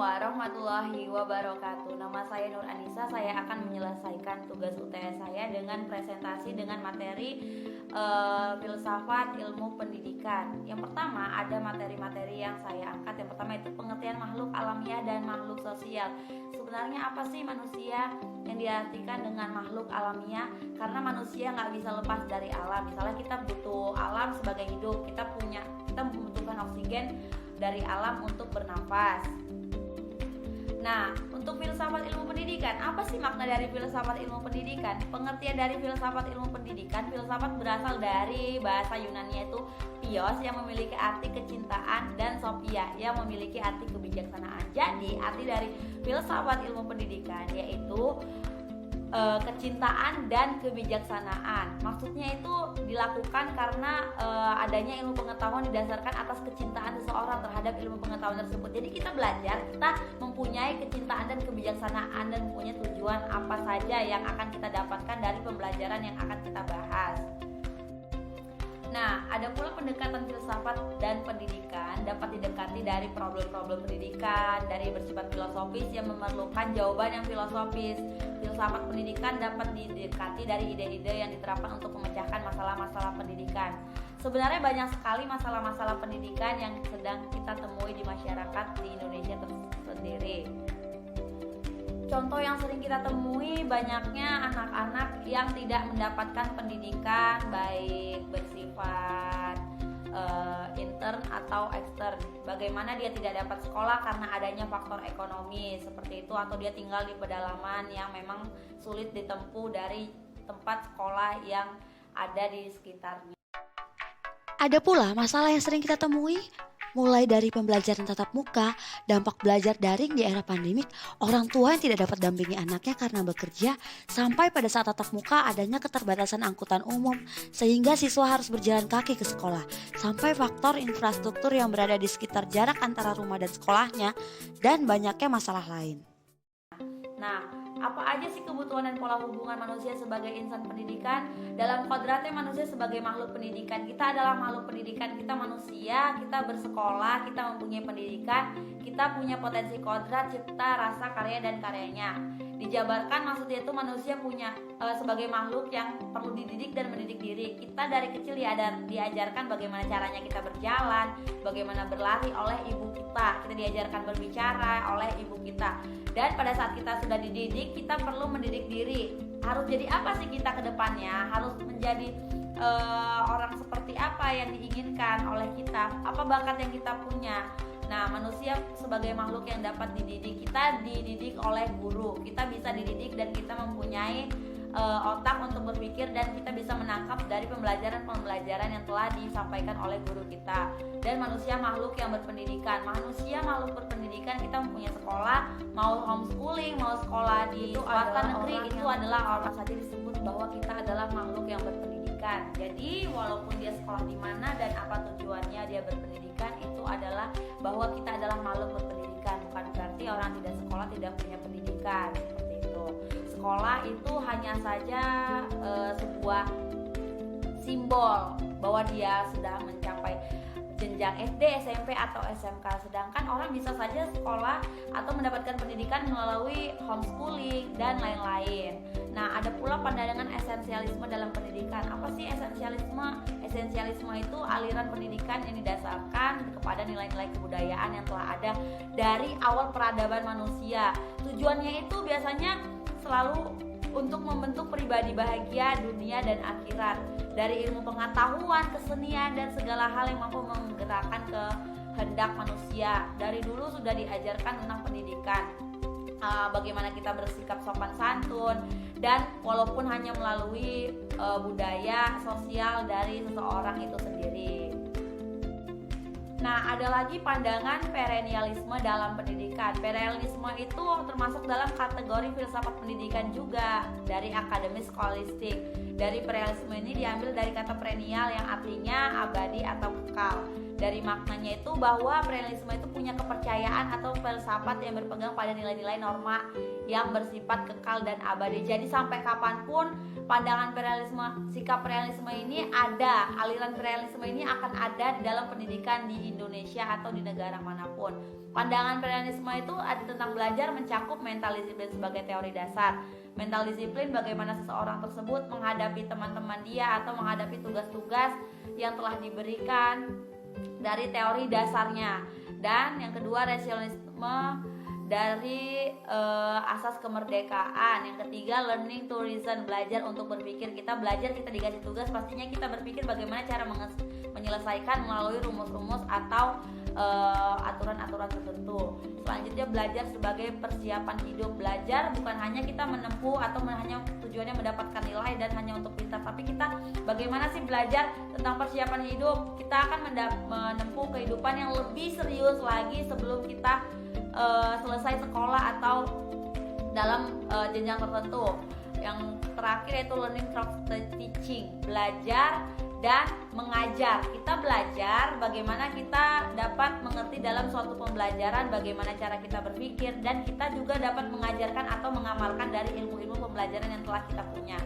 warahmatullahi wabarakatuh. Nama saya Nur Anissa. Saya akan menyelesaikan tugas UTS saya dengan presentasi dengan materi filsafat ilmu pendidikan. Yang pertama ada materi-materi yang saya angkat. Yang pertama itu pengertian makhluk alamiah dan makhluk sosial. Sebenarnya apa sih manusia? Yang diartikan dengan makhluk alamiah, karena manusia nggak bisa lepas dari alam. Misalnya kita butuh alam sebagai hidup, kita membutuhkan oksigen dari alam untuk bernafas. Nah, untuk filsafat ilmu pendidikan, apa sih makna dari filsafat ilmu pendidikan? Pengertian dari filsafat ilmu pendidikan, filsafat berasal dari bahasa Yunani yaitu Pios yang memiliki arti kecintaan dan Sophia yang memiliki arti kebijaksanaan. Jadi, arti dari filsafat ilmu pendidikan yaitu kecintaan dan kebijaksanaan. Maksudnya itu dilakukan karena adanya ilmu pengetahuan didasarkan atas kecintaan seseorang terhadap ilmu pengetahuan tersebut. Jadi kita belajar, kita mempunyai kecintaan dan kebijaksanaan dan mempunyai tujuan apa saja yang akan kita dapatkan dari pembelajaran yang akan kita bahas. Nah, ada pula pendekatan filsafat dan pendidikan dapat didekati dari problem-problem pendidikan, dari bersifat filosofis yang memerlukan jawaban yang filosofis. Filsafat pendidikan dapat didekati dari ide-ide yang diterapkan untuk memecahkan masalah-masalah pendidikan. Sebenarnya banyak sekali masalah-masalah pendidikan yang sedang kita temui di masyarakat di Indonesia sendiri. Contoh yang sering kita temui banyaknya anak-anak yang tidak mendapatkan pendidikan baik bersifat intern atau ekstern. Bagaimana dia tidak dapat sekolah karena adanya faktor ekonomi seperti itu, atau dia tinggal di pedalaman yang memang sulit ditempuh dari tempat sekolah yang ada di sekitarnya. Ada pula masalah yang sering kita temui, mulai dari pembelajaran tatap muka, dampak belajar daring di era pandemik, orang tua yang tidak dapat dampingi anaknya karena bekerja, sampai pada saat tatap muka adanya keterbatasan angkutan umum, sehingga siswa harus berjalan kaki ke sekolah, sampai faktor infrastruktur yang berada di sekitar jarak antara rumah dan sekolahnya, dan banyaknya masalah lain. Nah, apa aja sih kebutuhan dan pola hubungan manusia sebagai insan pendidikan? Dalam kodratnya manusia sebagai makhluk pendidikan. Kita adalah makhluk pendidikan, kita manusia, kita bersekolah, kita mempunyai pendidikan, kita punya potensi kodrat, cipta, rasa, karya, dan karyanya. Dijabarkan maksudnya itu manusia punya sebagai makhluk yang perlu dididik dan mendidik diri. Kita dari kecil diajarkan bagaimana caranya kita berjalan, bagaimana berlari oleh ibu kita. Kita diajarkan berbicara oleh ibu kita. Dan pada saat kita sudah dididik, kita perlu mendidik diri. Harus jadi apa sih kita ke depannya? Harus menjadi orang seperti apa yang diinginkan oleh kita? Apa bakat yang kita punya? Nah, manusia sebagai makhluk yang dapat dididik, kita dididik oleh guru. Kita bisa dididik dan kita mempunyai otak untuk berpikir, dan kita bisa menangkap dari pembelajaran yang telah disampaikan oleh guru kita. Dan manusia makhluk yang berpendidikan. Manusia makhluk berpendidikan, kita mempunyai sekolah, mau homeschooling, mau sekolah di swasta negeri, itu adalah orang saja disebut bahwa kita adalah makhluk yang berpendidikan. Jadi walaupun dia sekolah di mana dan apa tujuannya dia berpendidikan, itu adalah bahwa kita adalah makhluk berpendidikan. Bukan berarti orang tidak sekolah tidak punya pendidikan, seperti itu. Sekolah itu hanya saja sebuah simbol bahwa dia sudah mencapai jenjang SD, SMP, atau SMK. Sedangkan orang bisa saja sekolah atau mendapatkan pendidikan melalui homeschooling dan lain-lain. Nah, ada pula pandangan esensialisme dalam pendidikan. Apa sih esensialisme? Esensialisme itu aliran pendidikan yang didasarkan kepada nilai-nilai kebudayaan yang telah ada dari awal peradaban manusia. Tujuannya itu biasanya selalu untuk membentuk pribadi bahagia dunia dan akhirat, dari ilmu pengetahuan, kesenian, dan segala hal yang mampu menggerakkan kehendak manusia. Dari dulu sudah diajarkan tentang pendidikan, bagaimana kita bersikap sopan santun, dan walaupun hanya melalui budaya sosial dari seseorang itu sendiri. Nah, ada lagi pandangan perennialisme dalam pendidikan. Perennialisme itu termasuk dalam kategori filsafat pendidikan juga, dari akademis skolastik. Dari perennialisme ini diambil dari kata perennial yang artinya abadi atau kekal. Dari maknanya itu bahwa perennialisme itu punya kepercayaan atau filsafat yang berpegang pada nilai-nilai norma yang bersifat kekal dan abadi. Jadi sampai kapanpun pandangan realisme, sikap realisme ini ada, aliran realisme ini akan ada di dalam pendidikan di Indonesia atau di negara manapun. Pandangan realisme itu ada tentang belajar mencakup mental disiplin sebagai teori dasar. Mental disiplin bagaimana seseorang tersebut menghadapi teman-teman dia atau menghadapi tugas-tugas yang telah diberikan dari teori dasarnya. Dan yang kedua, rasionalisme dari asas kemerdekaan. Yang ketiga, learning to reason, belajar untuk berpikir. Kita belajar, kita dikasih tugas, pastinya kita berpikir bagaimana cara menyelesaikan melalui rumus-rumus atau aturan-aturan tertentu. Selanjutnya, belajar sebagai persiapan hidup. Belajar bukan hanya kita menempuh atau hanya tujuannya mendapatkan nilai dan hanya untuk pintar, tapi kita bagaimana sih belajar tentang persiapan hidup. Kita akan menempuh kehidupan yang lebih serius lagi sebelum kita selesai sekolah atau dalam jenjang tertentu. Yang terakhir yaitu learning through teaching, belajar dan mengajar. Kita belajar bagaimana kita dapat mengerti dalam suatu pembelajaran, bagaimana cara kita berpikir, dan kita juga dapat mengajarkan atau mengamalkan dari ilmu-ilmu pembelajaran yang telah kita punya.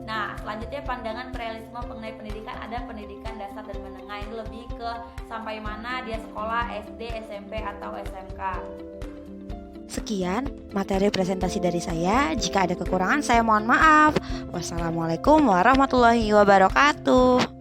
Nah, selanjutnya pandangan realisme mengenai pendidikan, ada pendidikan dasar dan menengah. Ini lebih ke sampai mana dia sekolah, SD, SMP, atau SMK. Sekian materi presentasi dari saya. Jika ada kekurangan saya mohon maaf. Wassalamualaikum warahmatullahi wabarakatuh.